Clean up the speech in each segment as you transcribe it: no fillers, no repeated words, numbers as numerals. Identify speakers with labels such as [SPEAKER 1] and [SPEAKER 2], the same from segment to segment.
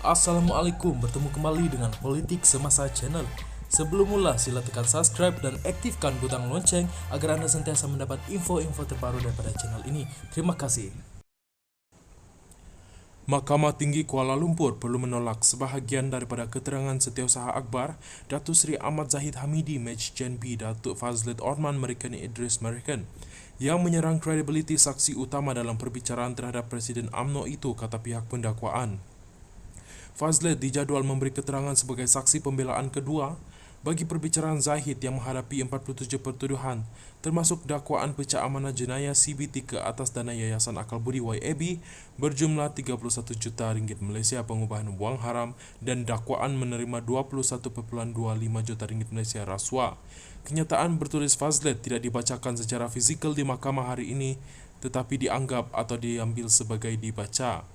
[SPEAKER 1] Assalamualaikum, bertemu kembali dengan Politik Semasa Channel. Sebelum mula, sila tekan subscribe dan aktifkan butang lonceng agar Anda sentiasa mendapat info-info terbaru daripada channel ini. Terima kasih. Mahkamah Tinggi Kuala Lumpur perlu menolak sebahagian daripada keterangan Setiausaha Akbar, Datuk Seri Ahmad Zahid Hamidi, Maj. Gen. B. Datuk Fazlid Orman Merican Idris Merican, yang menyerang kredibiliti saksi utama dalam perbicaraan terhadap Presiden UMNO itu, kata pihak pendakwaan. Fazlid dijadual memberi keterangan sebagai saksi pembelaan kedua bagi perbicaraan Zahid yang menghadapi 47 pertuduhan, termasuk dakwaan pecah amanah jenayah CBT ke atas dana Yayasan Akal Budi YAB berjumlah 31 juta ringgit Malaysia pengubahan wang haram dan dakwaan menerima 21.25 juta ringgit Malaysia rasuah. Kenyataan bertulis Fazlid tidak dibacakan secara fizikal di mahkamah hari ini, tetapi dianggap atau diambil sebagai dibaca.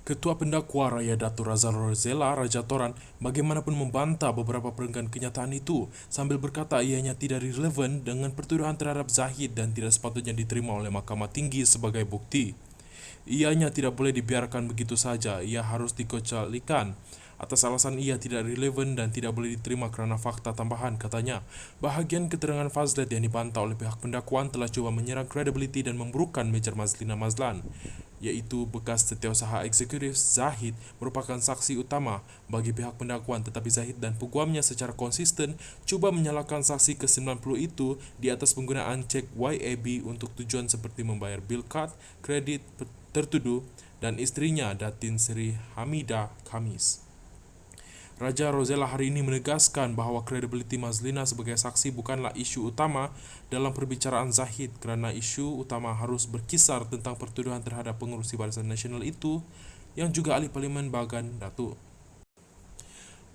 [SPEAKER 1] Ketua Pendakwa Raya Datuk Razak Rosella Raja Toran bagaimanapun membantah beberapa perenggan kenyataan itu sambil berkata ianya tidak relevan dengan pertuduhan terhadap Zahid dan tidak sepatutnya diterima oleh Mahkamah Tinggi sebagai bukti. Ianya tidak boleh dibiarkan begitu saja, ia harus dikecualikan atas alasan ia tidak relevan dan tidak boleh diterima kerana fakta tambahan, katanya. Bahagian keterangan Fazlid yang dibantah oleh pihak pendakwaan telah cuba menyerang kredibiliti dan memburukkan Major Mazlina Mazlan, iaitu bekas Setiausaha Eksekutif Zahid merupakan saksi utama bagi pihak pendakwaan, tetapi Zahid dan peguamnya secara konsisten cuba menyalahkan saksi ke-90 itu di atas penggunaan cek YAB untuk tujuan seperti membayar bil kad, kredit tertuduh dan isterinya Datin Seri Hamidah Khamis. Raja Rosella hari ini menegaskan bahawa kredibiliti Mazlina sebagai saksi bukanlah isu utama dalam perbicaraan Zahid kerana isu utama harus berkisar tentang pertuduhan terhadap pengurusi Barisan Nasional itu yang juga ahli Parlimen Bagan Datuk.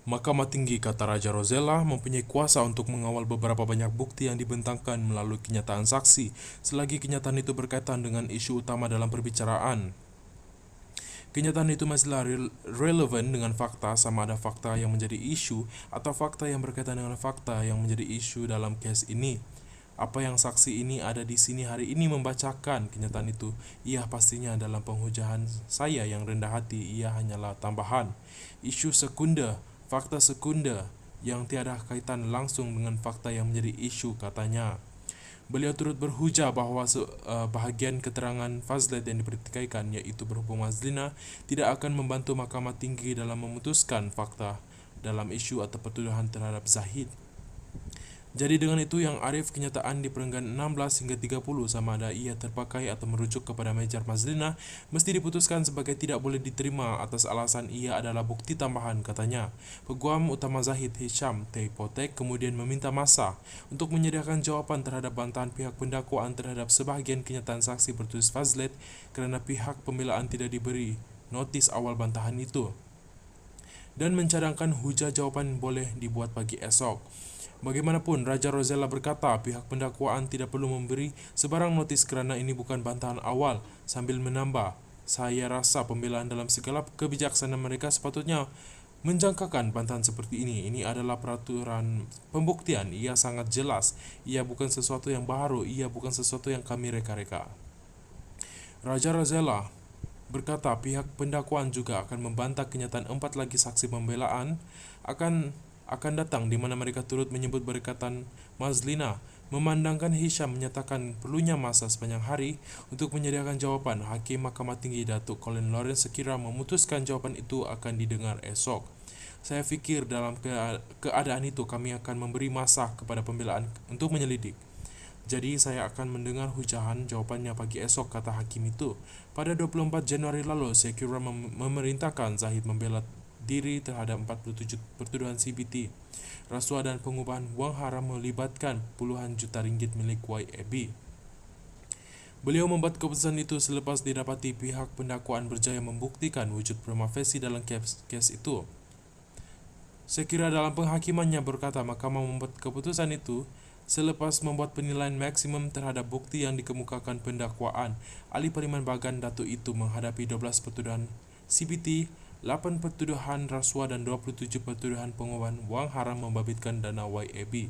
[SPEAKER 1] Mahkamah Tinggi, kata Raja Rosella, mempunyai kuasa untuk mengawal beberapa banyak bukti yang dibentangkan melalui kenyataan saksi selagi kenyataan itu berkaitan dengan isu utama dalam perbicaraan. Kenyataan itu masihlah relevan dengan fakta, sama ada fakta yang menjadi isu atau fakta yang berkaitan dengan fakta yang menjadi isu dalam kes ini. Apa yang saksi ini ada di sini hari ini membacakan kenyataan itu, ia pastinya dalam penghujaan saya yang rendah hati, ia hanyalah tambahan. Isu sekunder, fakta sekunder yang tiada kaitan langsung dengan fakta yang menjadi isu, katanya. Beliau turut berhujah bahawa bahagian keterangan Fazlid yang dipertikaikan, iaitu berhubung Mazlina tidak akan membantu Mahkamah Tinggi dalam memutuskan fakta dalam isu atau pertuduhan terhadap Zahid. Jadi dengan itu yang arif kenyataan di perenggan 16 hingga 30 sama ada ia terpakai atau merujuk kepada Major Mazlina mesti diputuskan sebagai tidak boleh diterima atas alasan ia adalah bukti tambahan, katanya. Peguam utama Zahid Hisham Teipotek kemudian meminta masa untuk menyediakan jawapan terhadap bantahan pihak pendakwaan terhadap sebahagian kenyataan saksi bertulis Fazlid kerana pihak pembelaan tidak diberi notis awal bantahan itu dan mencadangkan hujah jawapan boleh dibuat pagi esok. Bagaimanapun, Raja Rosella berkata pihak pendakwaan tidak perlu memberi sebarang notis kerana ini bukan bantahan awal, sambil menambah, saya rasa pembelaan dalam segala kebijaksanaan mereka sepatutnya menjangkakan bantahan seperti ini. Ini adalah peraturan pembuktian, ia sangat jelas, ia bukan sesuatu yang baru, ia bukan sesuatu yang kami reka-reka. Raja Rosella berkata pihak pendakwaan juga akan membantah kenyataan 4 lagi saksi pembelaan akan datang di mana mereka turut menyebut berkatan Mazlina. Memandangkan Hisham menyatakan perlunya masa sepanjang hari untuk menyediakan jawapan, Hakim Mahkamah Tinggi Datuk Colin Lawrence sekira memutuskan jawapan itu akan didengar esok. Saya fikir dalam keadaan itu kami akan memberi masa kepada pembelaan untuk menyelidik. Jadi saya akan mendengar hujahan jawapannya pagi esok, kata hakim itu. Pada 24 Januari lalu, Sekira memerintahkan Zahid membela diri terhadap 47 pertuduhan CBT, rasuah dan pengubahan wang haram melibatkan puluhan juta ringgit milik YAB. Beliau membuat keputusan itu selepas didapati pihak pendakwaan berjaya membuktikan wujud prima facie dalam kes itu. Sekira dalam penghakimannya berkata mahkamah membuat keputusan itu selepas membuat penilaian maksimum terhadap bukti yang dikemukakan pendakwaan. Ahli Parlimen Bagan Datuk itu menghadapi 12 pertuduhan CBT, 8 pertuduhan rasuah dan 27 pertuduhan pengubahan wang haram membabitkan dana YAB.